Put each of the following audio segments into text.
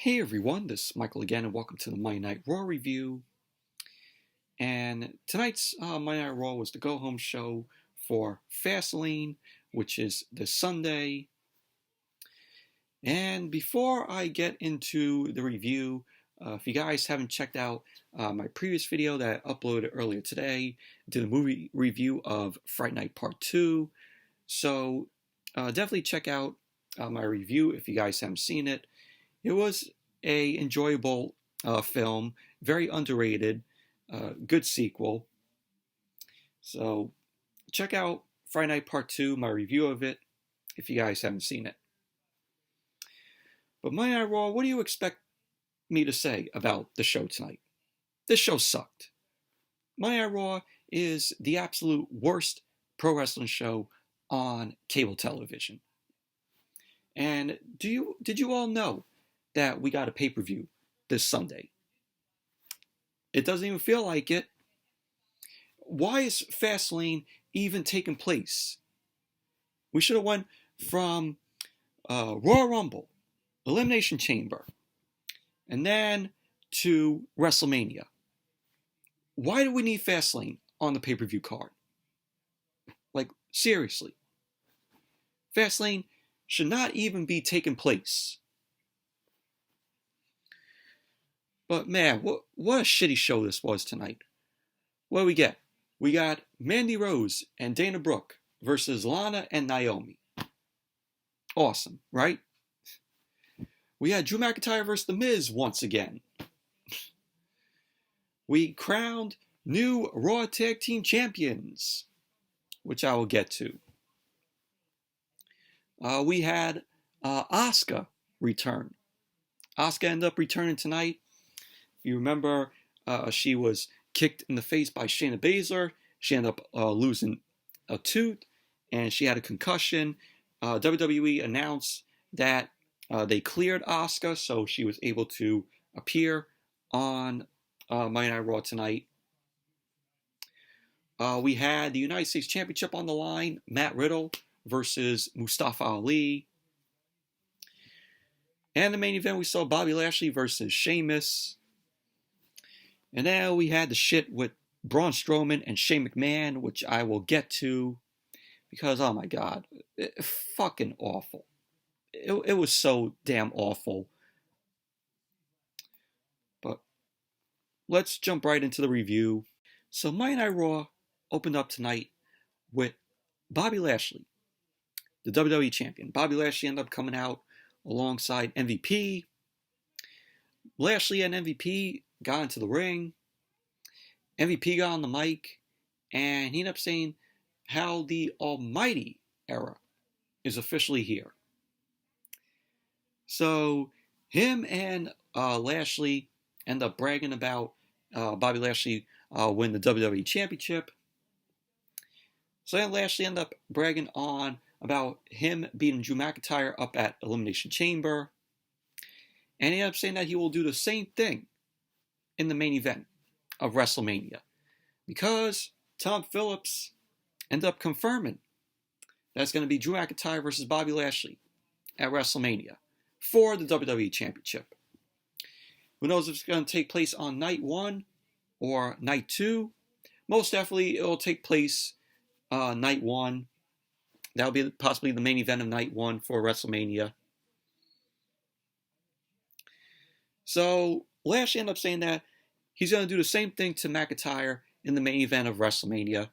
Hey everyone, this is Michael again, and welcome to the Monday Night Raw review. And tonight's Monday Night Raw was the go-home show for FastLane, which is this Sunday. And before I get into the review, if you guys haven't checked out my previous video that I uploaded earlier today, I did a movie review of Fright Night Part 2. So definitely check out my review if you guys haven't seen it. It was a enjoyable film, very underrated, good sequel. So check out Friday Night Part 2, my review of it, if you guys haven't seen it. But Monday Night Raw, what do you expect me to say about the show tonight? This show sucked. Monday Night Raw is the absolute worst pro wrestling show on cable television. And did you all know that we got a pay-per-view this Sunday? It doesn't even feel like it. Why is FastLane even taking place? We should have went from Royal Rumble, Elimination Chamber, and then to WrestleMania. Why do we need FastLane on the pay-per-view card? Like, seriously. FastLane should not even be taking place. But man, what a shitty show this was tonight. What do we get? We got Mandy Rose and Dana Brooke versus Lana and Naomi. Awesome, right? We had Drew McIntyre versus The Miz once again. We crowned new Raw Tag Team Champions, which I will get to. We had Asuka return. Asuka ended up returning tonight. You remember, she was kicked in the face by Shayna Basler. She ended up losing a tooth, and she had a concussion. WWE announced that they cleared Asuka, so she was able to appear on Monday Night Raw tonight. We had the United States Championship on the line. Matt Riddle versus Mustafa Ali. And the main event, we saw Bobby Lashley versus Sheamus. And now we had the shit with Braun Strowman and Shane McMahon, which I will get to, because, oh my god, fucking awful. It was so damn awful. But let's jump right into the review. So Monday Night Raw opened up tonight with Bobby Lashley, the WWE champion. Bobby Lashley ended up coming out alongside MVP. Lashley and MVP got into the ring. MVP got on the mic, and he ended up saying how the Almighty era is officially here. So him and Lashley end up bragging about Bobby Lashley win the WWE Championship. So then Lashley ended up bragging on about him beating Drew McIntyre up at Elimination Chamber. And he ended up saying that he will do the same thing in the main event of WrestleMania, because Tom Phillips ended up confirming that's going to be Drew McIntyre versus Bobby Lashley at WrestleMania for the WWE Championship. Who knows if it's going to take place on night 1 or night 2? Most definitely it will take place night 1. That will be possibly the main event of night 1 for WrestleMania. So Lashley ended up saying that he's going to do the same thing to McIntyre in the main event of WrestleMania.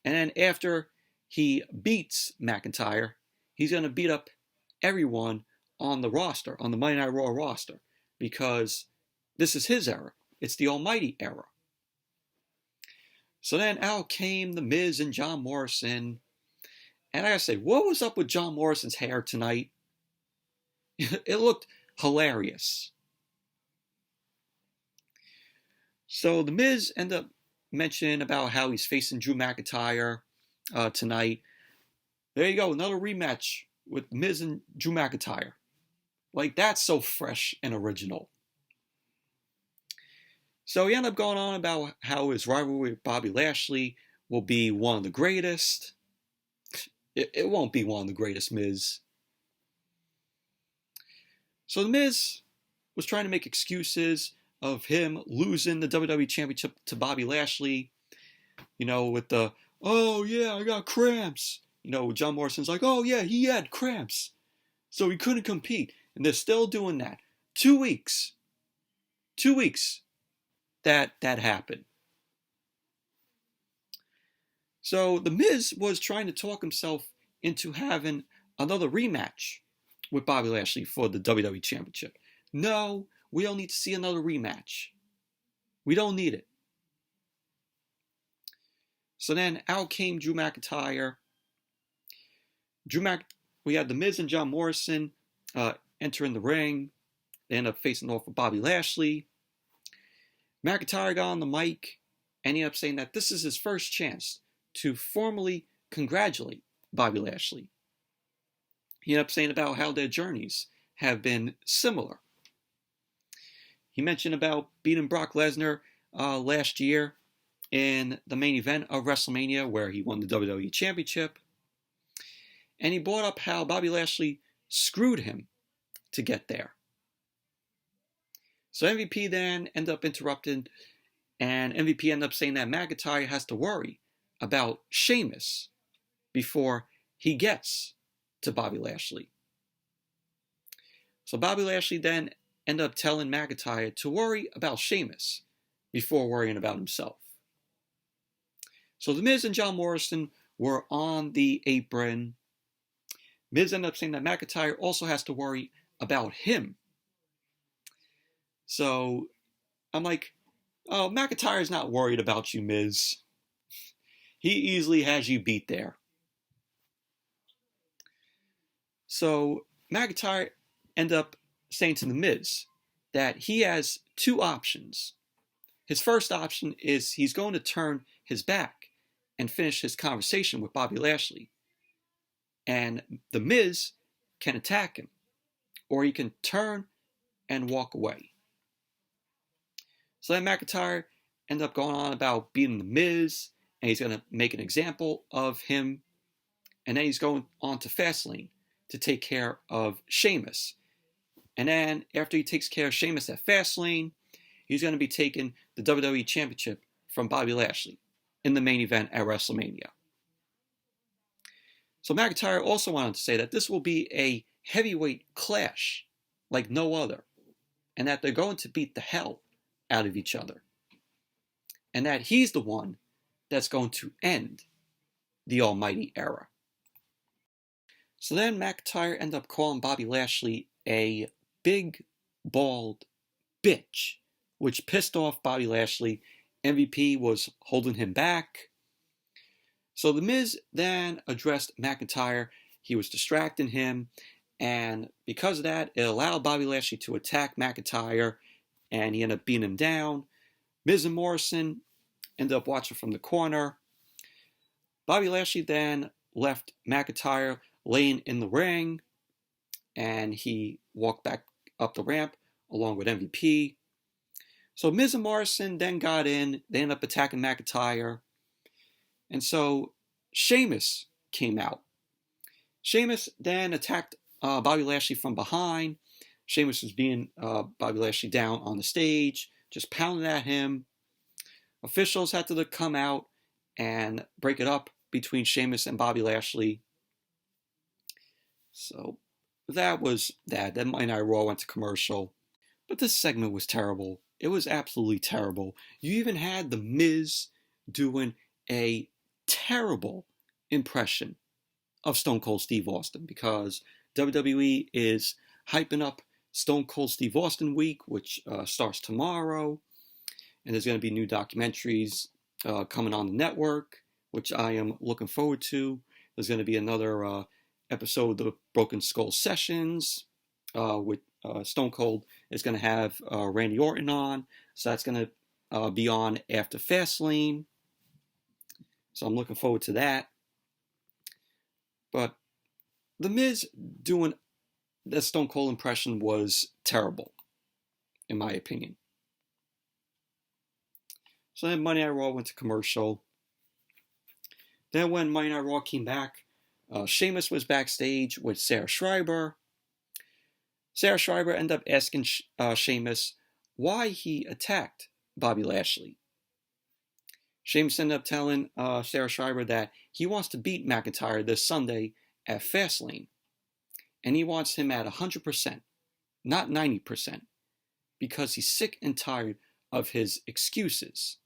And then after he beats McIntyre, he's going to beat up everyone on the roster, on the Monday Night Raw roster, because this is his era. It's the Almighty era. So then out came The Miz and John Morrison. And I gotta say, what was up with John Morrison's hair tonight? It looked hilarious. So The Miz ended up mentioning about how he's facing Drew McIntyre tonight. There you go, another rematch with Miz and Drew McIntyre. Like, that's so fresh and original. So he ended up going on about how his rivalry with Bobby Lashley will be one of the greatest. It won't be one of the greatest, Miz. So The Miz was trying to make excuses of him losing the WWE Championship to Bobby Lashley, with the, oh yeah, I got cramps. John Morrison's like, oh yeah, he had cramps, so he couldn't compete. And they're still doing that. 2 weeks. 2 weeks that happened. So The Miz was trying to talk himself into having another rematch with Bobby Lashley for the WWE Championship. No, we don't need to see another rematch. We don't need it. So then out came Drew McIntyre. We had The Miz and John Morrison entering the ring. They end up facing off with Bobby Lashley. McIntyre got on the mic and he ended up saying that this is his first chance to formally congratulate Bobby Lashley. He ended up saying about how their journeys have been similar. He mentioned about beating Brock Lesnar last year in the main event of WrestleMania where he won the WWE Championship. And he brought up how Bobby Lashley screwed him to get there. So MVP then ended up interrupting, and MVP ended up saying that McIntyre has to worry about Sheamus before he gets to Bobby Lashley. So Bobby Lashley then ended up telling McIntyre to worry about Sheamus before worrying about himself. So The Miz and John Morrison were on the apron. Miz ended up saying that McIntyre also has to worry about him. So I'm like, oh, McIntyre's not worried about you, Miz. He easily has you beat there. So McIntyre ended up saying to The Miz that he has two options. His first option is he's going to turn his back and finish his conversation with Bobby Lashley. And The Miz can attack him. Or he can turn and walk away. So then McIntyre ended up going on about beating The Miz, and he's going to make an example of him. And then he's going on to FastLane to take care of Sheamus. And then after he takes care of Sheamus at FastLane, he's going to be taking the WWE Championship from Bobby Lashley in the main event at WrestleMania. So McIntyre also wanted to say that this will be a heavyweight clash like no other, and that they're going to beat the hell out of each other, and that he's the one that's going to end the almighty era. So then McIntyre ended up calling Bobby Lashley a big, bald bitch, which pissed off Bobby Lashley. MVP was holding him back. So The Miz then addressed McIntyre. He was distracting him, and because of that, it allowed Bobby Lashley to attack McIntyre, and he ended up beating him down. Miz and Morrison ended up watching from the corner. Bobby Lashley then left McIntyre laying in the ring, and he walked back up the ramp along with MVP. So Miz and Morrison then got in. They ended up attacking McIntyre. And so Sheamus came out. Sheamus then attacked Bobby Lashley from behind. Sheamus was beating Bobby Lashley down on the stage, just pounding at him. Officials had to come out and break it up between Sheamus and Bobby Lashley. So that was that. Then Monday Night Raw went to commercial. But this segment was terrible. It was absolutely terrible. You even had The Miz doing a terrible impression of Stone Cold Steve Austin, because WWE is hyping up Stone Cold Steve Austin Week, which starts tomorrow, and there's going to be new documentaries coming on the network, which I am looking forward to. There's going to be another episode of the Broken Skull Sessions with Stone Cold is going to have Randy Orton on, so that's going to be on after Fastlane. So I'm looking forward to that. But The Miz doing that Stone Cold impression was terrible, in my opinion. So then Monday Night Raw went to commercial. Then when Monday Night Raw came back, Sheamus was backstage with Sarah Schreiber. Sarah Schreiber ended up asking Sheamus why he attacked Bobby Lashley. Sheamus ended up telling Sarah Schreiber that he wants to beat McIntyre this Sunday at FastLane. And he wants him at 100%, not 90%, because he's sick and tired of his excuses.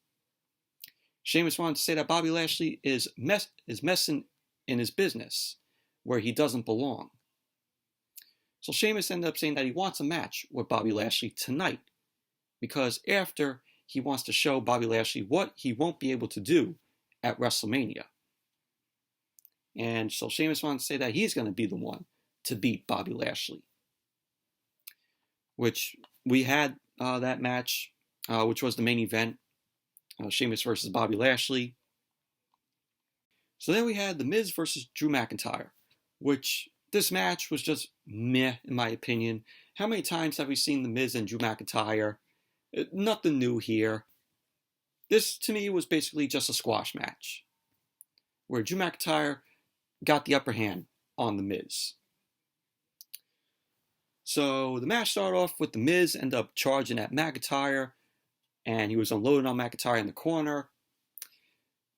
Sheamus wanted to say that Bobby Lashley is messing in his business where he doesn't belong. So Sheamus ended up saying that he wants a match with Bobby Lashley tonight, because after he wants to show Bobby Lashley what he won't be able to do at WrestleMania. And so Sheamus wanted to say that he's going to be the one to beat Bobby Lashley. Which we had that match, which was the main event, Sheamus versus Bobby Lashley. So then we had The Miz versus Drew McIntyre, which this match was just meh in my opinion. How many times have we seen The Miz and Drew McIntyre? Nothing new here. This, to me, was basically just a squash match, where Drew McIntyre got the upper hand on The Miz. So the match started off with The Miz ended up charging at McIntyre, and he was unloading on McIntyre in the corner.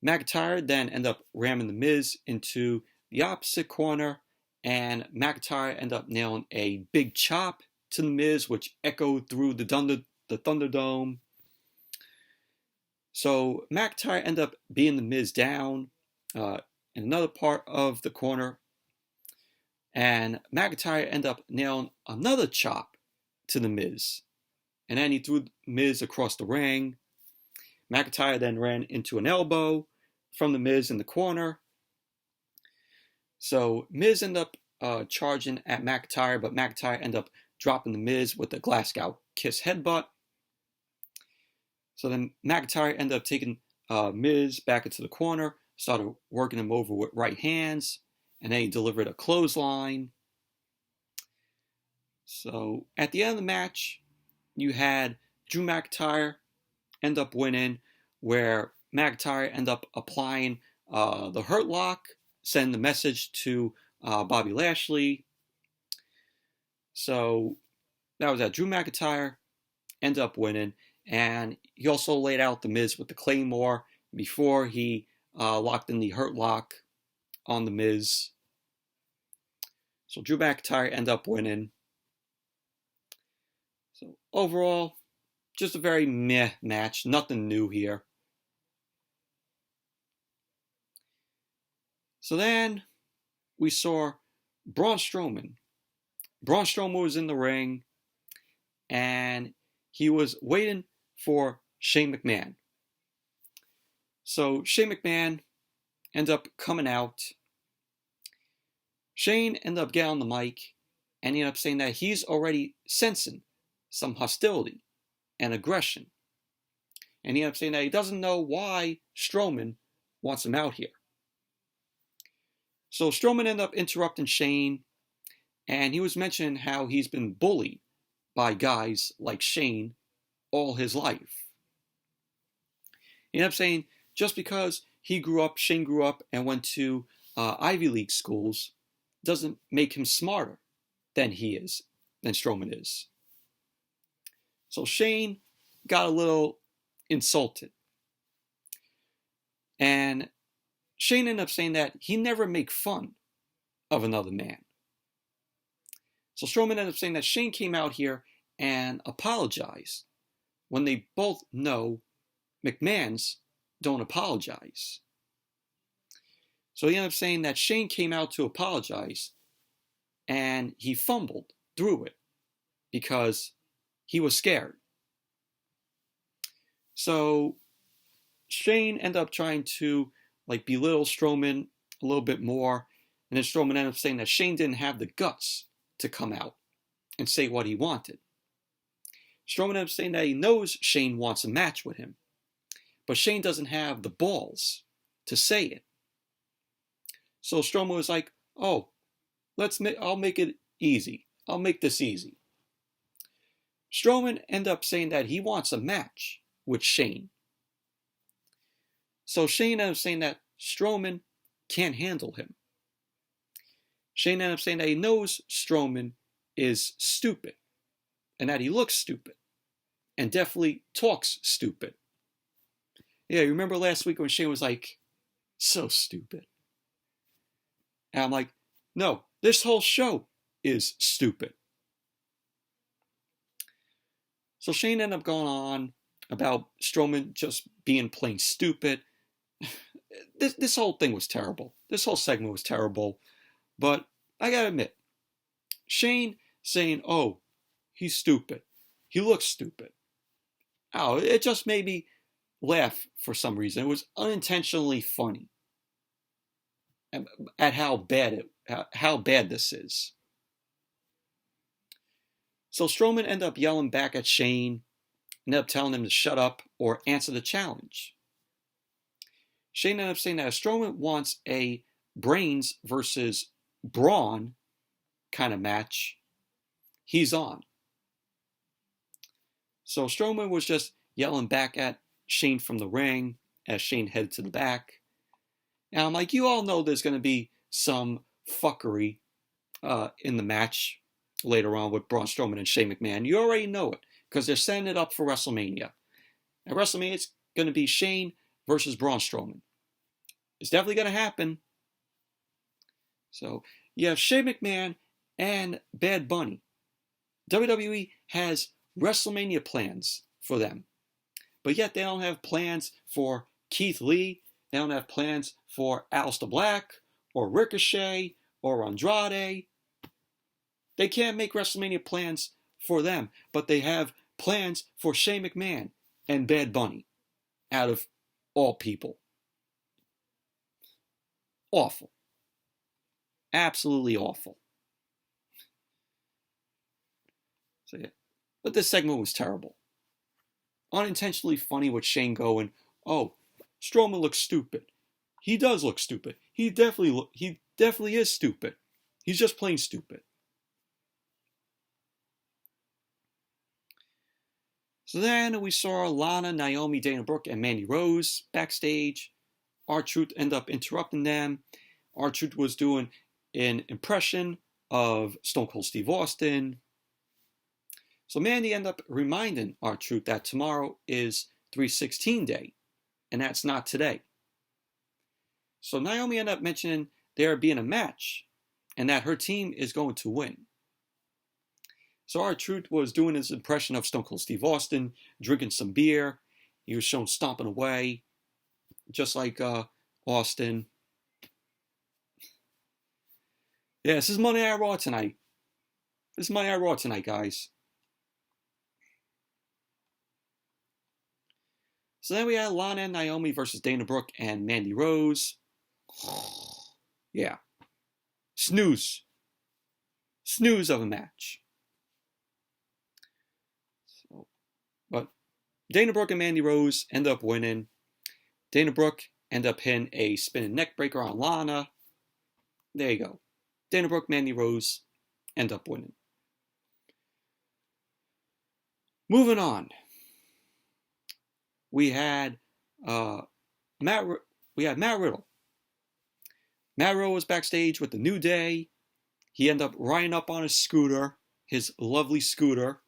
McIntyre then ended up ramming The Miz into the opposite corner, and McIntyre ended up nailing a big chop to The Miz, which echoed through the Thunderdome. So McIntyre ended up beating The Miz down in another part of the corner, and McIntyre ended up nailing another chop to The Miz. And then he threw The Miz across the ring. McIntyre then ran into an elbow from The Miz in the corner. So Miz ended up charging at McIntyre, but McIntyre ended up dropping The Miz with a Glasgow kiss headbutt. So then McIntyre ended up taking Miz back into the corner, started working him over with right hands, and then he delivered a clothesline. So at the end of the match, you had Drew McIntyre end up winning, where McIntyre ended up applying the Hurt Lock, sending the message to Bobby Lashley. So that was that. Drew McIntyre ended up winning, and he also laid out The Miz with the Claymore before he locked in the Hurt Lock on The Miz. So Drew McIntyre ended up winning. So overall, just a very meh match. Nothing new here. So then we saw Braun Strowman. Braun Strowman was in the ring, and he was waiting for Shane McMahon. So Shane McMahon ended up coming out. Shane ended up getting on the mic, and he ended up saying that he's already sensing some hostility and aggression. And he ended up saying that he doesn't know why Strowman wants him out here. So Strowman ended up interrupting Shane, and he was mentioning how he's been bullied by guys like Shane all his life. He ended up saying just because Shane grew up and went to Ivy League schools, doesn't make him smarter than Strowman is. So Shane got a little insulted. And Shane ended up saying that he never make fun of another man. So Strowman ended up saying that Shane came out here and apologized when they both know McMahons don't apologize. So he ended up saying that Shane came out to apologize, and he fumbled through it because he was scared. So Shane ended up trying to belittle Strowman a little bit more, and then Strowman ended up saying that Shane didn't have the guts to come out and say what he wanted. Strowman ended up saying that he knows Shane wants a match with him, but Shane doesn't have the balls to say it. So Strowman was like, "Oh, I'll make it easy. I'll make this easy." Strowman ended up saying that he wants a match with Shane. So Shane ended up saying that Strowman can't handle him. Shane ended up saying that he knows Strowman is stupid, and that he looks stupid, and definitely talks stupid. Yeah, you remember last week when Shane was like, so stupid. And I'm like, no, this whole show is stupid. So Shane ended up going on about Strowman just being plain stupid. This whole thing was terrible. This whole segment was terrible. But I gotta admit, Shane saying, oh, he's stupid. He looks stupid. Oh, it just made me laugh for some reason. It was unintentionally funny at how bad this is. So Strowman ended up yelling back at Shane, ended up telling him to shut up or answer the challenge. Shane ended up saying that if Strowman wants a brains versus brawn kind of match, he's on. So Strowman was just yelling back at Shane from the ring as Shane headed to the back. And I'm like, you all know there's going to be some fuckery in the match later on with Braun Strowman and Shane McMahon. You already know it because they're setting it up for WrestleMania. At WrestleMania, it's going to be Shane versus Braun Strowman. It's definitely going to happen. So you have Shane McMahon and Bad Bunny. WWE has WrestleMania plans for them. But yet they don't have plans for Keith Lee. They don't have plans for Aleister Black or Ricochet or Andrade. They can't make WrestleMania plans for them, but they have plans for Shane McMahon and Bad Bunny, out of all people. Awful. Absolutely awful. So yeah. But this segment was terrible. Unintentionally funny with Shane going, oh, Strowman looks stupid. He does look stupid. He definitely is stupid. He's just plain stupid. So then we saw Lana, Naomi, Dana Brooke, and Mandy Rose backstage. R-Truth ended up interrupting them. R-Truth was doing an impression of Stone Cold Steve Austin. So Mandy ended up reminding R-Truth that tomorrow is 316 day, and that's not today. So Naomi ended up mentioning there being a match, and that her team is going to win. So R-Truth was doing his impression of Stone Cold Steve Austin, drinking some beer. He was shown stomping away, just like Austin. Yeah, this is Monday Night Raw tonight. This is Monday Night Raw tonight, guys. So then we had Lana and Naomi versus Dana Brooke and Mandy Rose. Yeah. Snooze. Snooze of a match. But Dana Brooke and Mandy Rose end up winning. Dana Brooke end up hitting a spinning neck breaker on Lana. There you go. Dana Brooke, Mandy Rose end up winning. Moving on. We had Matt Riddle. Matt Riddle was backstage with the New Day. He ended up riding up on his scooter, his lovely scooter.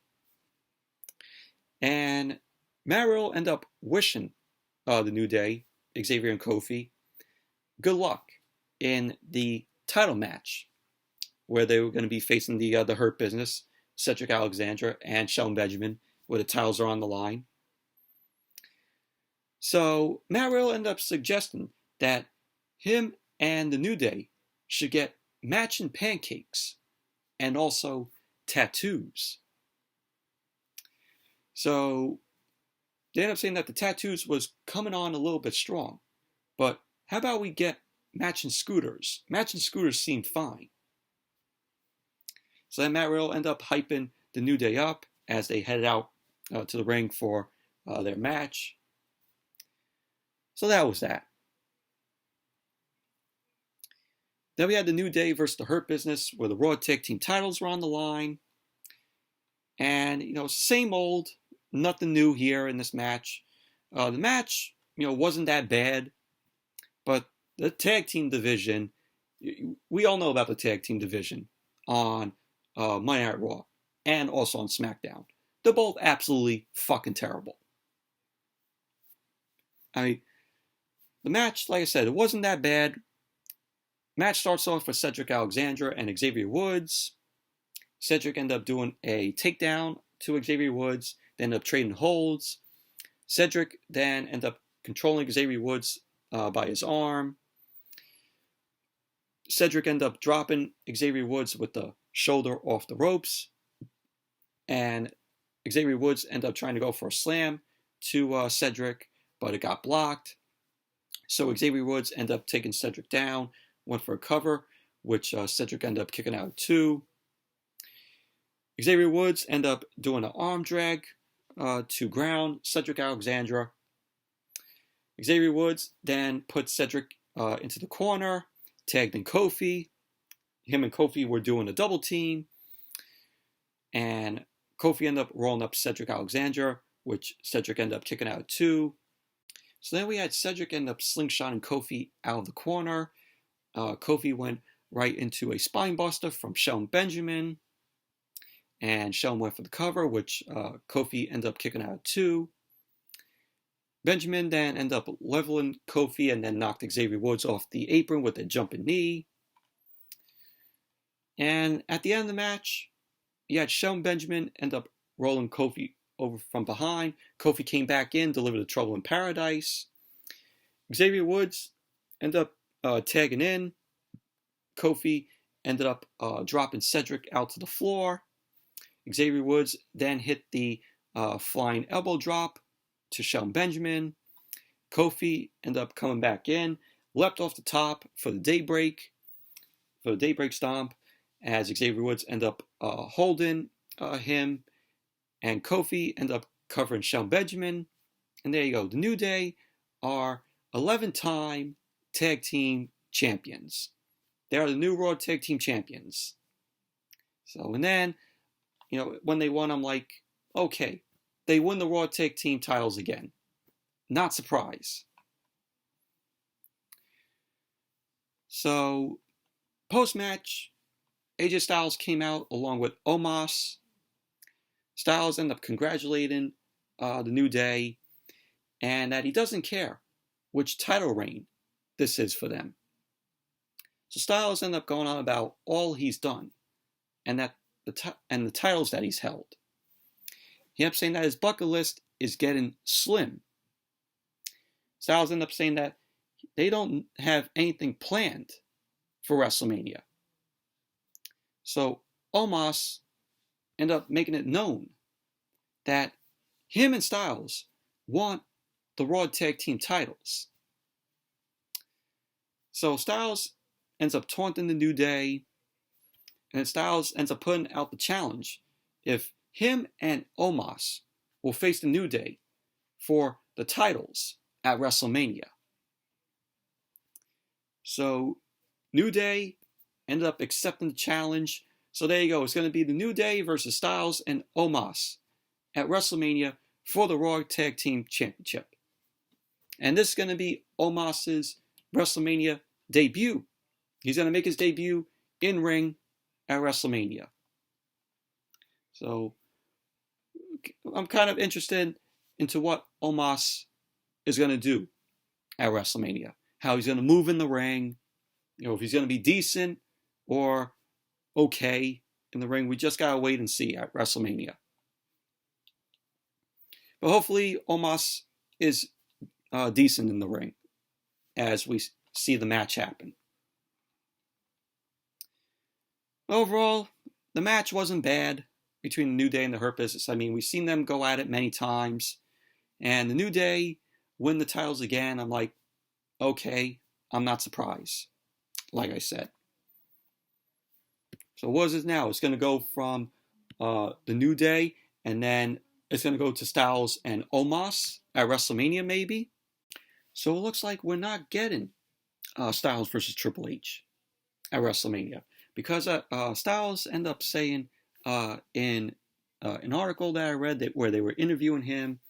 And Matt Riddle ended up wishing the New Day, Xavier and Kofi, good luck in the title match where they were going to be facing the Hurt Business, Cedric Alexander and Shelton Benjamin, where the titles are on the line. So Matt Riddle ended up suggesting that him and the New Day should get matching pancakes and also tattoos. So they ended up saying that the tattoos was coming on a little bit strong. But how about we get matching scooters? Matching scooters seem fine. So then Matt Riddle ended up hyping the New Day up as they headed out to the ring for their match. So that was that. Then we had the New Day versus the Hurt Business, where the Raw Tag Team titles were on the line. And, it's the same old, nothing new here in this match. The match, wasn't that bad. But the tag team division, we all know about the tag team division on Monday Night Raw and also on SmackDown. They're both absolutely fucking terrible. I mean, the match, like I said, it wasn't that bad. Match starts off with Cedric Alexander and Xavier Woods. Cedric ended up doing a takedown to Xavier Woods. They ended up trading holds. Cedric then ended up controlling Xavier Woods by his arm. Cedric ended up dropping Xavier Woods with the shoulder off the ropes. And Xavier Woods ended up trying to go for a slam to Cedric, but it got blocked. So Xavier Woods ended up taking Cedric down, went for a cover, which Cedric ended up kicking out too. Xavier Woods ended up doing an arm drag to ground Cedric Alexander. Xavier Woods then put Cedric into the corner, tagged in Kofi. Him and Kofi were doing a double team. And Kofi ended up rolling up Cedric Alexander, which Cedric ended up kicking out too. So then we had Cedric end up slingshotting Kofi out of the corner. Kofi went right into a spinebuster from Shelton Benjamin. And Shelton went for the cover, which Kofi ended up kicking out too. Benjamin then ended up leveling Kofi and then knocked Xavier Woods off the apron with a jumping knee. And at the end of the match, you had Shelton Benjamin end up rolling Kofi over from behind. Kofi came back in, delivered a Trouble in Paradise. Xavier Woods ended up tagging in. Kofi ended up dropping Cedric out to the floor. Xavier Woods then hit the flying elbow drop to Shelton Benjamin. Kofi ended up coming back in, leapt off the top for the daybreak stomp, as Xavier Woods ended up holding him, and Kofi ended up covering Shelton Benjamin. And there you go. The New Day are 11-time tag team champions. They are the new Raw tag team champions. So, and then, when they won, I'm like, okay, they win the Raw tag team titles again. Not surprised. So, post-match, AJ Styles came out along with Omos. Styles ended up congratulating the New Day and that he doesn't care which title reign this is for them. So Styles ended up going on about all he's done and that the titles that he's held. He ended up saying that his bucket list is getting slim. Styles ended up saying that they don't have anything planned for WrestleMania. So Omos ended up making it known that him and Styles want the Raw Tag Team titles. So Styles ends up taunting the New Day, and Styles ends up putting out the challenge if him and Omos will face the New Day for the titles at WrestleMania. So New Day ended up accepting the challenge. So there you go. It's going to be the New Day versus Styles and Omos at WrestleMania for the Raw Tag Team Championship. And this is going to be Omos's WrestleMania debut. He's going to make his debut in ring at WrestleMania. So I'm kind of interested into what Omos is going to do at WrestleMania. How he's going to move in the ring. If he's going to be decent or okay in the ring. We just got to wait and see at WrestleMania. But hopefully Omos is decent in the ring as we see the match happen. Overall, the match wasn't bad between the New Day and the Hurt Business. I mean, we've seen them go at it many times. And the New Day win the titles again. I'm like, okay, I'm not surprised. Like I said. So what is it now? It's going to go from the New Day, and then it's going to go to Styles and Omos at WrestleMania, maybe. So it looks like we're not getting Styles versus Triple H at WrestleMania, because Styles ended up saying in an article that I read where they were interviewing him,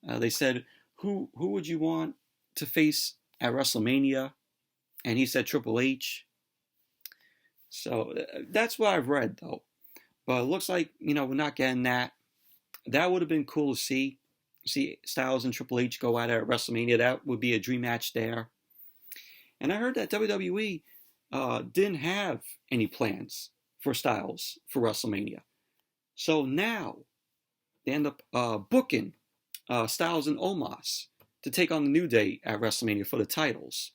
they said, who would you want to face at WrestleMania? And he said Triple H. So that's what I've read, though. But it looks like, we're not getting that. That would have been cool to see. See Styles and Triple H go at it at WrestleMania. That would be a dream match there. And I heard that WWE didn't have any plans for Styles for WrestleMania. So now they end up booking Styles and Omos to take on the New Day at WrestleMania for the titles.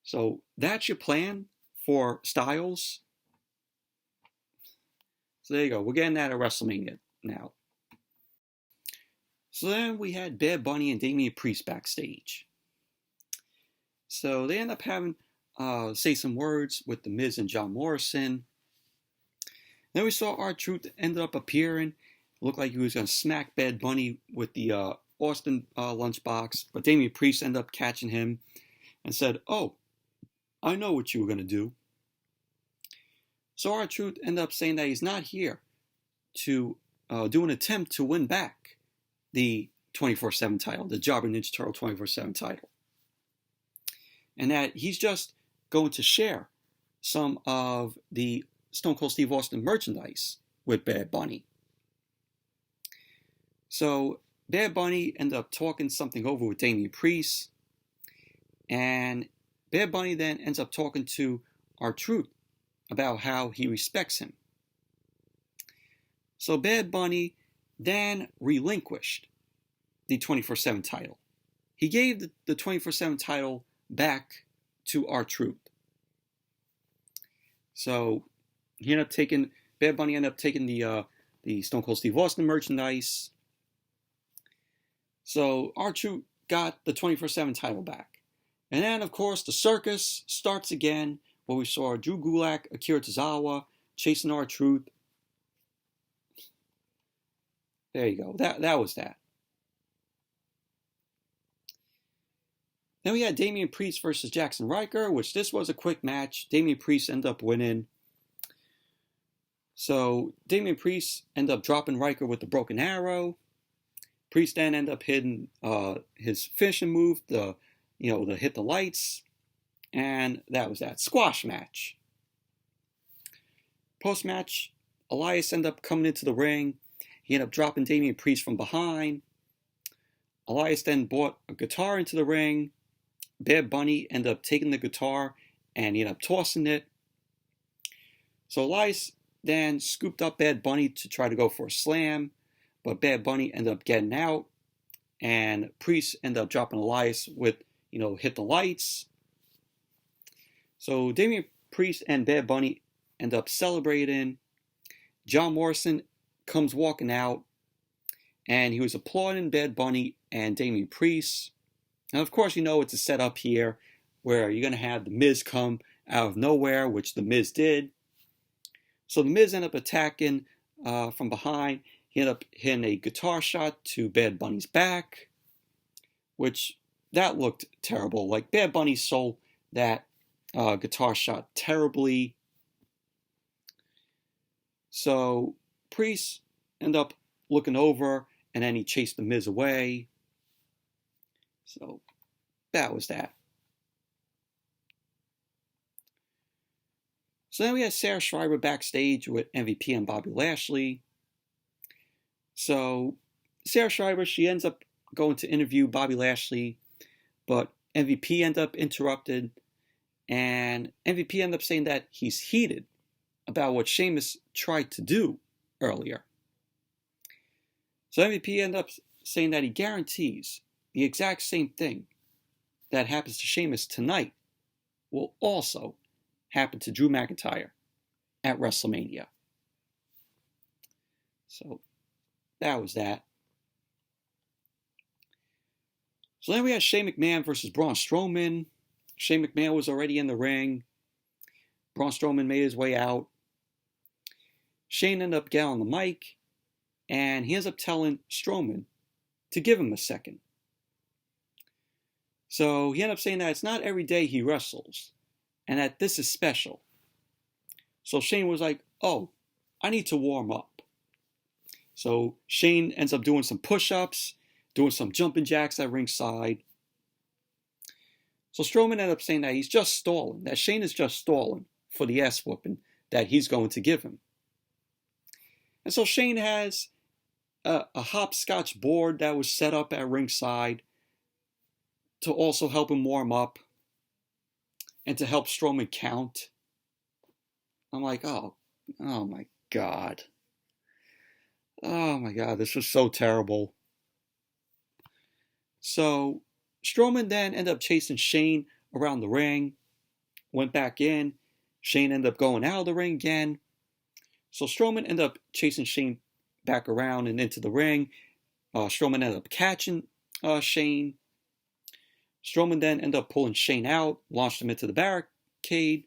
So that's your plan for Styles. So there you go. We're getting that at WrestleMania now. So then we had Bad Bunny and Damian Priest backstage. So they end up having say some words with The Miz and John Morrison. Then we saw R-Truth ended up appearing. It looked like he was going to smack Bad Bunny with the Austin lunchbox. But Damian Priest ended up catching him and said, "Oh, I know what you were going to do." So R-Truth ended up saying that he's not here to do an attempt to win back the 24/7 title, the Jobber Ninja Turtle 24/7 title. And that he's just going to share some of the Stone Cold Steve Austin merchandise with Bad Bunny. So Bad Bunny ended up talking something over with Damian Priest. And Bad Bunny then ends up talking to R-Truth about how he respects him. So Bad Bunny then relinquished the 24/7 title. He gave the 24/7 title back to R-Truth. So he ended up taking, Bad Bunny ended up taking the Stone Cold Steve Austin merchandise. So R-Truth got the 24/7 title back. And then, of course, the circus starts again, where we saw Drew Gulak, Akira Tozawa chasing R-Truth. There you go. That was that. Then we had Damian Priest versus Jaxson Riker, which this was a quick match. Damian Priest ended up winning. So Damian Priest ended up dropping Riker with the broken arrow. Priest then ended up hitting his finishing move, the hit the lights. And that was that. Squash match. Post-match, Elias ended up coming into the ring. He ended up dropping Damian Priest from behind. Elias then brought a guitar into the ring. Bad Bunny ended up taking the guitar and he ended up tossing it. So Elias then scooped up Bad Bunny to try to go for a slam, but Bad Bunny ended up getting out, and Priest ended up dropping Elias with, hit the lights. So Damian Priest and Bad Bunny end up celebrating. John Morrison comes walking out, and he was applauding Bad Bunny and Damian Priest. Now, of course, it's a setup here where you're going to have The Miz come out of nowhere, which The Miz did. So The Miz ended up attacking from behind. He ended up hitting a guitar shot to Bad Bunny's back, which that looked terrible. Like, Bad Bunny sold that guitar shot terribly. So Priest ended up looking over, and then he chased The Miz away. So that was that. So then we had Sarah Schreiber backstage with MVP and Bobby Lashley. So Sarah Schreiber, she ends up going to interview Bobby Lashley, but MVP ended up interrupted, and MVP ended up saying that he's heated about what Sheamus tried to do earlier. So MVP ended up saying that he guarantees the exact same thing that happens to Sheamus tonight will also happen to Drew McIntyre at WrestleMania. So that was that. So then we had Shane McMahon versus Braun Strowman. Shane McMahon was already in the ring. Braun Strowman made his way out. Shane ended up getting on the mic, and he ends up telling Strowman to give him a second. So he ended up saying that it's not every day he wrestles, and that this is special. So Shane was like, "Oh, I need to warm up." So Shane ends up doing some push-ups, doing some jumping jacks at ringside. So Strowman ended up saying that he's just stalling, that Shane is just stalling for the ass whooping that he's going to give him. And so Shane has a hopscotch board that was set up at ringside to also help him warm up and to help Strowman count. I'm like, oh my God. Oh my God, this was so terrible. So Strowman then ended up chasing Shane around the ring, went back in. Shane ended up going out of the ring again. So Strowman ended up chasing Shane back around and into the ring. Strowman ended up catching Shane. Strowman then ended up pulling Shane out, launched him into the barricade.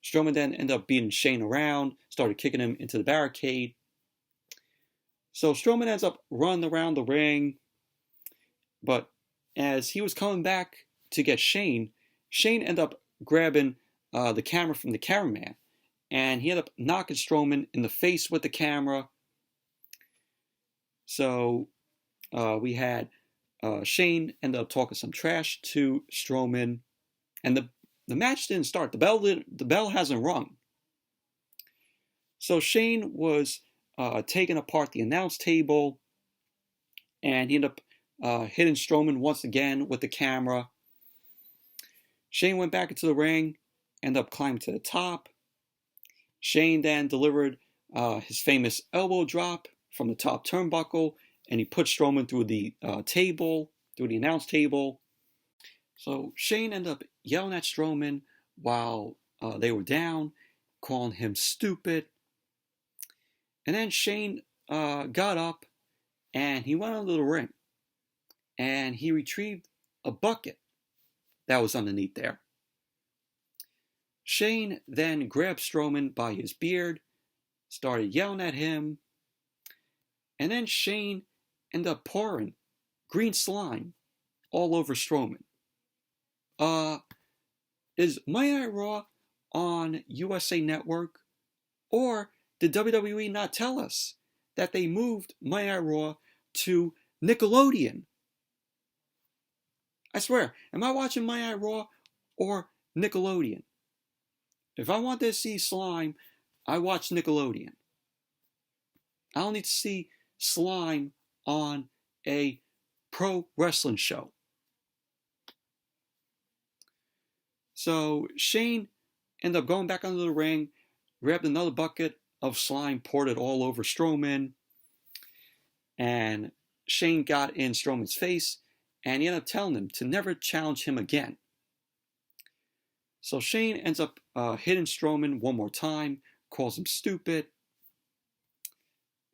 Strowman then ended up beating Shane around, started kicking him into the barricade. So Strowman ends up running around the ring, but as he was coming back to get Shane, Shane ended up grabbing the camera from the cameraman, and he ended up knocking Strowman in the face with the camera. So we had Shane ended up talking some trash to Strowman, and the match didn't start. The bell hasn't rung. So Shane was taking apart the announce table, and he ended up hitting Strowman once again with the camera. Shane went back into the ring, ended up climbing to the top. Shane then delivered his famous elbow drop from the top turnbuckle, and he put Strowman through the table, through the announce table. So Shane ended up yelling at Strowman while they were down, calling him stupid. And then Shane got up and he went under the ring and he retrieved a bucket that was underneath there. Shane then grabbed Strowman by his beard, started yelling at him, and then Shane ended up pouring green slime all over Strowman. Is Monday Night Raw on USA Network, or did WWE not tell us that they moved Monday Night Raw to Nickelodeon? I swear, am I watching Monday Night Raw or Nickelodeon? If I want to see slime, I watch Nickelodeon. I don't need to see slime on a pro wrestling show. So Shane ended up going back under the ring, grabbed another bucket of slime, poured it all over Strowman, and Shane got in Strowman's face, and he ended up telling him to never challenge him again. So Shane ends up hitting Strowman one more time, calls him stupid,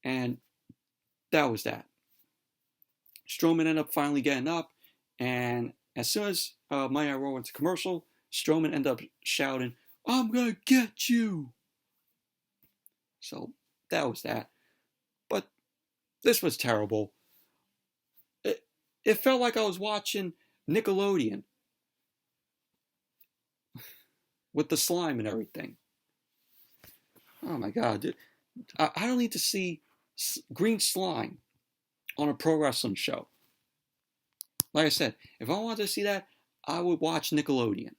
and that was that. Strowman ended up finally getting up, and as soon as Monday Night Raw went to commercial, Strowman ended up shouting, "I'm gonna get you!" So that was that. But this was terrible. It felt like I was watching Nickelodeon with the slime and everything. Oh my God. I don't need to see green slime on a pro wrestling show. Like I said, if I wanted to see that, I would watch Nickelodeon.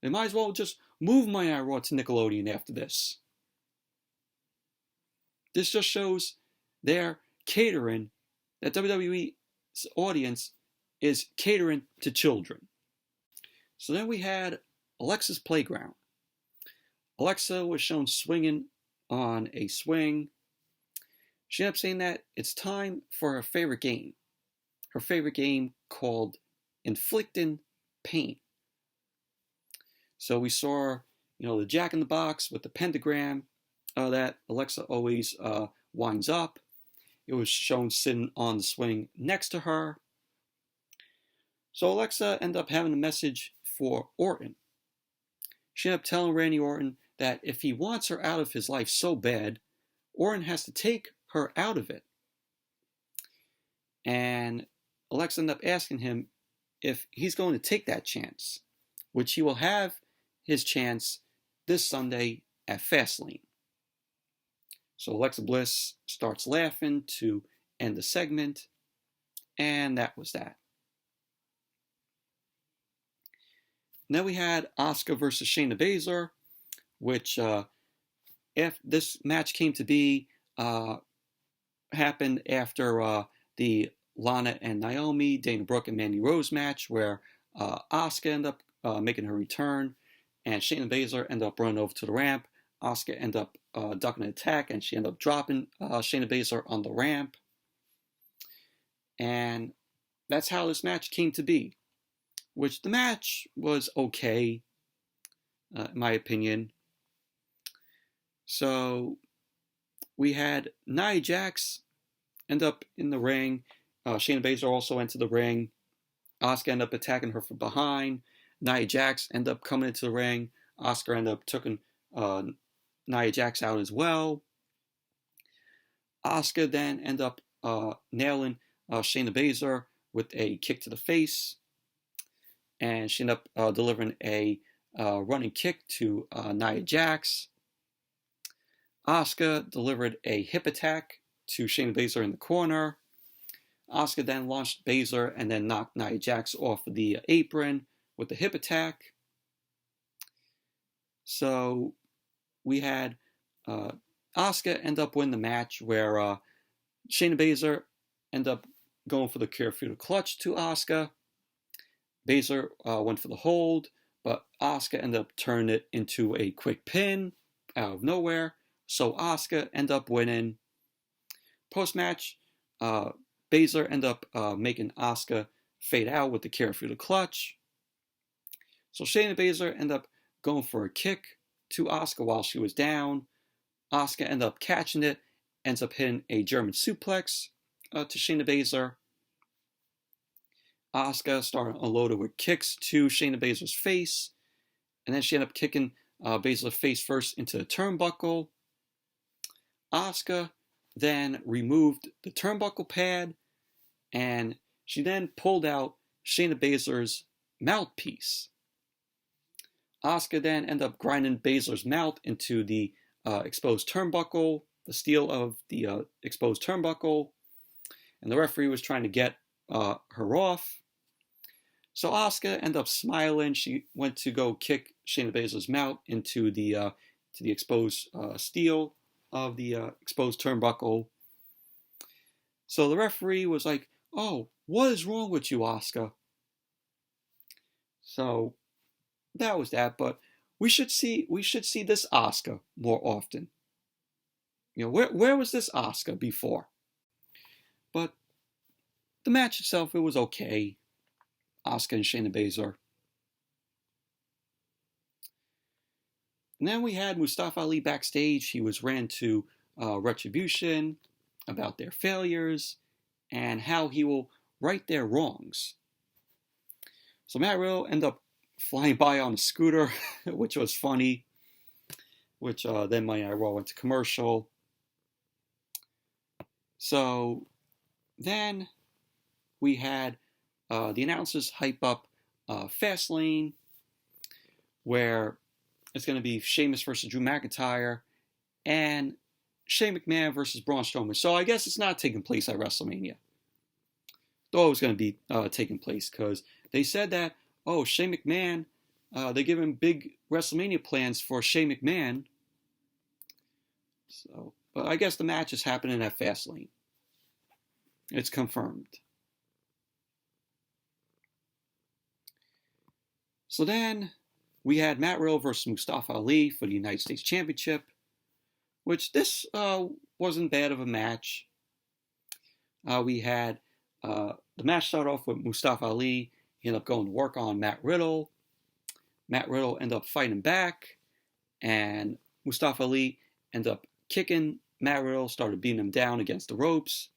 They might as well just move Monday Night Raw to Nickelodeon after this. This just shows their catering, that WWE's audience is catering to children. So then we had Alexa's Playground. Alexa was shown swinging on a swing. She ended up saying that it's time for her favorite game. Her favorite game called Inflicting Pain. So we saw, the Jack in the Box with the pentagram that Alexa always winds up. It was shown sitting on the swing next to her. So Alexa ended up having a message for Orton. She ended up telling Randy Orton that if he wants her out of his life so bad, Orton has to take her out of it. And Alexa ended up asking him if he's going to take that chance, which he will have his chance this Sunday at FastLane. So Alexa Bliss starts laughing to end the segment, and that was that. And then we had Asuka versus Shayna Basler, which if this match came to be, happened after the Lana and Naomi, Dana Brooke and Mandy Rose match, where Asuka ended up making her return, and Shayna Basler ended up running over to the ramp. Asuka ended up ducking an attack, and she ended up dropping Shayna Basler on the ramp. And that's how this match came to be, which the match was okay, in my opinion. So we had Nia Jax end up in the ring. Shayna Baszler also entered the ring. Asuka ended up attacking her from behind. Nia Jax ended up coming into the ring. Asuka ended up taking Nia Jax out as well. Asuka then ended up nailing Shayna Baszler with a kick to the face. And she ended up delivering a running kick to Nia Jax. Asuka delivered a hip attack to Shayna Baszler in the corner. Asuka then launched Baszler and then knocked Nia Jax off of the apron with the hip attack. So we had Asuka end up winning the match, where Shayna Baszler ended up going for the Carefree clutch to Asuka. Baszler went for the hold, but Asuka ended up turning it into a quick pin out of nowhere. So Asuka ended up winning. Post-match, Baszler ended up making Asuka fade out with the Carefree clutch. So Shayna Baszler ended up going for a kick to Asuka while she was down. Asuka ended up catching it, ends up hitting a German suplex to Shayna Baszler. Asuka started unloaded with kicks to Shayna Baszler's face, and then she ended up kicking Baszler face first into the turnbuckle. Asuka then removed the turnbuckle pad, and she then pulled out Shayna Baszler's mouthpiece. Asuka then ended up grinding Baszler's mouth into the exposed turnbuckle, the steel of the exposed turnbuckle, and the referee was trying to get her off. So Asuka ended up smiling. She went to go kick Shayna Baszler's mouth into the exposed steel of the exposed turnbuckle. So the referee was like, "Oh, what is wrong with you, Asuka?" So that was that. But we should see this Asuka more often. You know, where was this Asuka before? But the match itself, it was okay. Asuka and Shayna Baszler. And then we had Mustafa Ali backstage. He was ran to Retribution about their failures and how he will right their wrongs. So Matt Riddle ended up flying by on a scooter, which was funny, which then Monday Night Raw went to commercial. So then we had the announcers hype up FastLane, where it's going to be Sheamus versus Drew McIntyre and Shane McMahon versus Braun Strowman. So I guess it's not taking place at WrestleMania. Though it was going to be taking place, because they said that, Shane McMahon, they're giving big WrestleMania plans for Shane McMahon. So, but I guess the match is happening at FastLane. It's confirmed. So then we had Matt Riddle versus Mustafa Ali for the United States Championship, which this wasn't bad of a match. We had the match start off with Mustafa Ali. He ended up going to work on Matt Riddle. Matt Riddle ended up fighting back, and Mustafa Ali ended up kicking Matt Riddle, started beating him down against the ropes.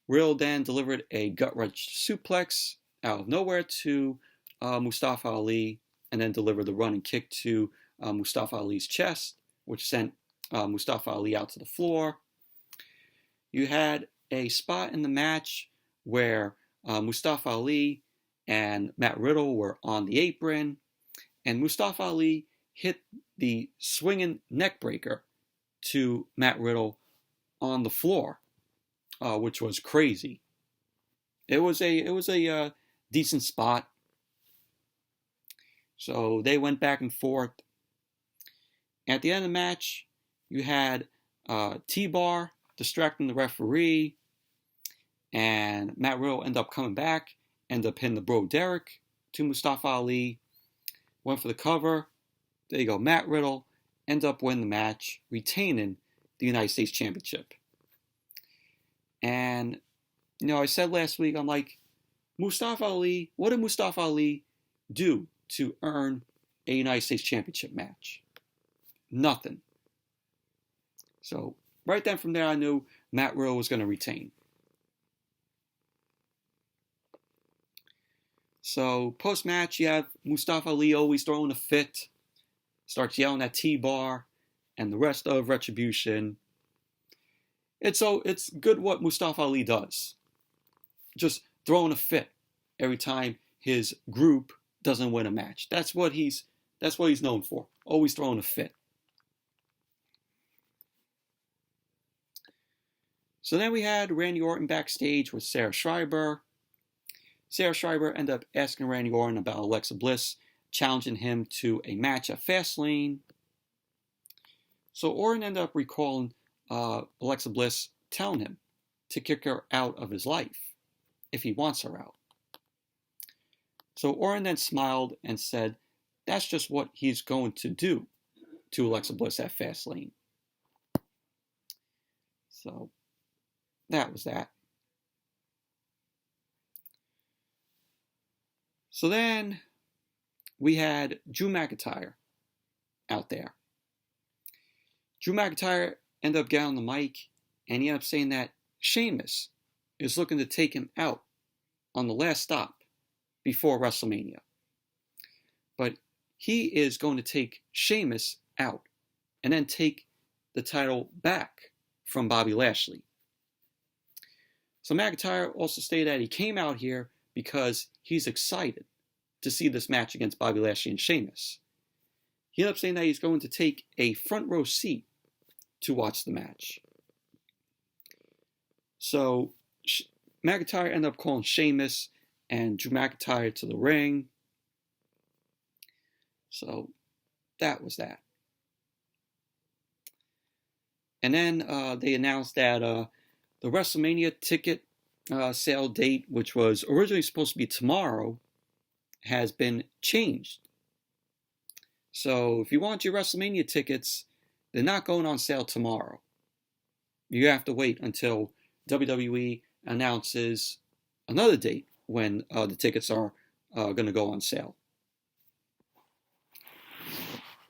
Riddle then delivered a gut-wrench suplex out of nowhere to Mustafa Ali, and then delivered the running kick to Mustafa Ali's chest, which sent Mustafa Ali out to the floor. You had a spot in the match where Mustafa Ali and Matt Riddle were on the apron, and Mustafa Ali hit the swinging neckbreaker to Matt Riddle on the floor, which was crazy. It was a decent spot. So they went back and forth. At the end of the match, you had T-Bar distracting the referee, and Matt Riddle ended up coming back, ended up hitting the Bro Derek to Mustafa Ali, went for the cover. There you go, Matt Riddle ended up winning the match, retaining the United States Championship. And, I said last week, I'm like, Mustafa Ali, what did Mustafa Ali do to earn a United States Championship match? Nothing. So, right then from there, I knew Matt Riddle was going to retain. So, post-match, you have Mustafa Ali always throwing a fit, starts yelling at T-Bar and the rest of Retribution. It's good what Mustafa Ali does. Just throwing a fit every time his group doesn't win a match. That's what he's known for. Always throwing a fit. So then we had Randy Orton backstage with Sarah Schreiber. Sarah Schreiber ended up asking Randy Orton about Alexa Bliss, challenging him to a match at FastLane. So Orton ended up recalling Alexa Bliss telling him to kick her out of his life if he wants her out. So Orton then smiled and said that's just what he's going to do to Alexa Bliss at FastLane. So that was that. So then we had Drew McIntyre out there. Drew McIntyre ended up getting on the mic and he ended up saying that Sheamus is looking to take him out on the last stop before WrestleMania. But he is going to take Sheamus out and then take the title back from Bobby Lashley. So McIntyre also stated that he came out here because he's excited to see this match against Bobby Lashley and Sheamus. He ended up saying that he's going to take a front row seat to watch the match. So McIntyre ended up calling Sheamus and Drew McIntyre to the ring. So that was that. And then they announced that the WrestleMania ticket sale date, which was originally supposed to be tomorrow, has been changed. So if you want your WrestleMania tickets, they're not going on sale tomorrow. You have to wait until WWE announces another date when the tickets are going to go on sale.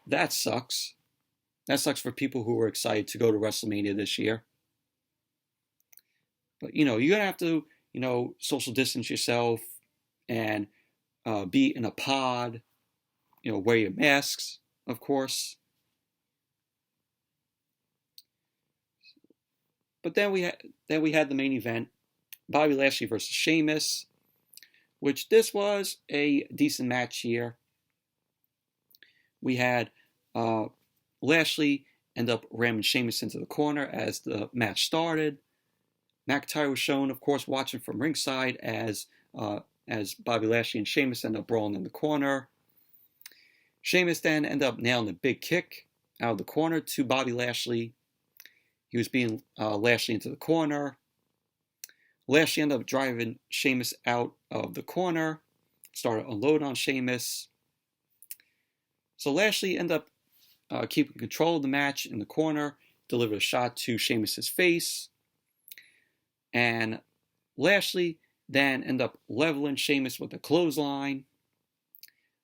That sucks. That sucks for people who were excited to go to WrestleMania this year. But, you're going to have to, social distance yourself and be in a pod, wear your masks, of course. But then we had the main event, Bobby Lashley versus Sheamus, which this was a decent match here. We had Lashley end up ramming Sheamus into the corner as the match started. McIntyre was shown, of course, watching from ringside as Bobby Lashley and Sheamus end up brawling in the corner. Sheamus then ended up nailing a big kick out of the corner to Bobby Lashley. He was beating Lashley into the corner. Lashley ended up driving Sheamus out of the corner, started unloading on Sheamus. So Lashley ended up keeping control of the match in the corner, delivered a shot to Sheamus' face. And Lashley then ended up leveling Sheamus with a clothesline.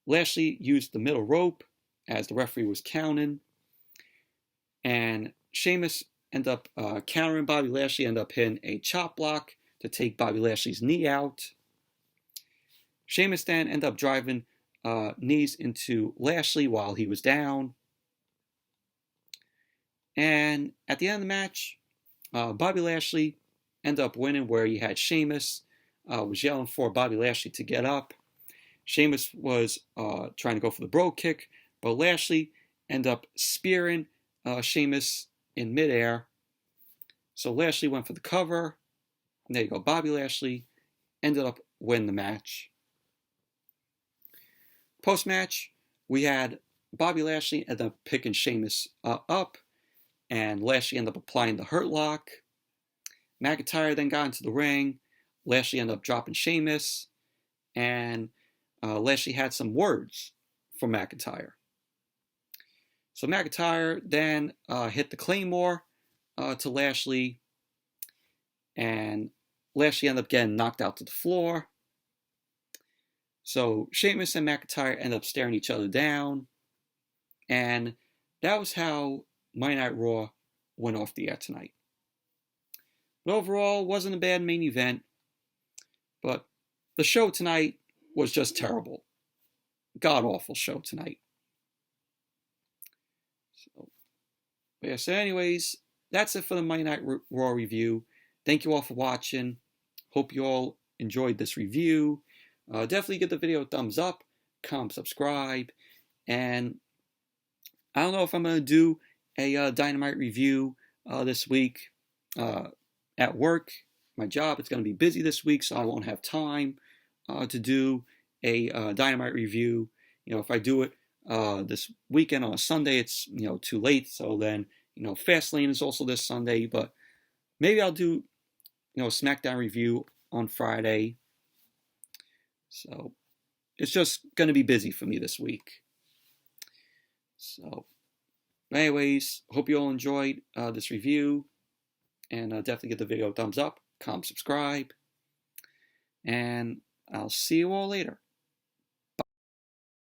Lashley used the middle rope as the referee was counting. And Sheamus ended up countering Bobby Lashley, ended up hitting a chop block to take Bobby Lashley's knee out. Sheamus then ended up driving knees into Lashley while he was down. And at the end of the match, Bobby Lashley ended up winning where he had Sheamus was yelling for Bobby Lashley to get up. Sheamus was trying to go for the bro kick, but Lashley ended up spearing Sheamus in midair. So Lashley went for the cover. And there you go. Bobby Lashley ended up winning the match. Post-match, we had Bobby Lashley ended up picking Sheamus up. and Lashley ended up applying the Hurt Lock. McIntyre then got into the ring. Lashley ended up dropping Sheamus, and Lashley had some words for McIntyre. So McIntyre then hit the Claymore to Lashley, and Lashley ended up getting knocked out to the floor. So Sheamus and McIntyre ended up staring each other down, and that was how Monday Night Raw went off the air tonight. But overall, wasn't a bad main event, but the show tonight was just terrible. God-awful show tonight. So anyways, that's it for the Monday Night Raw review. Thank you all for watching. Hope you all enjoyed this review. Definitely give the video a thumbs up, comment, subscribe, and I don't know if I'm going to do a Dynamite review this week. At work, my job, it's going to be busy this week, so I won't have time to do a Dynamite review. If I do it this weekend on a Sunday, it's too late. So then FastLane is also this Sunday, but maybe I'll do a SmackDown review on Friday. So it's just going to be busy for me this week. So anyways, hope you all enjoyed this review, and definitely give the video a thumbs up, comment, subscribe, and I'll see you all later.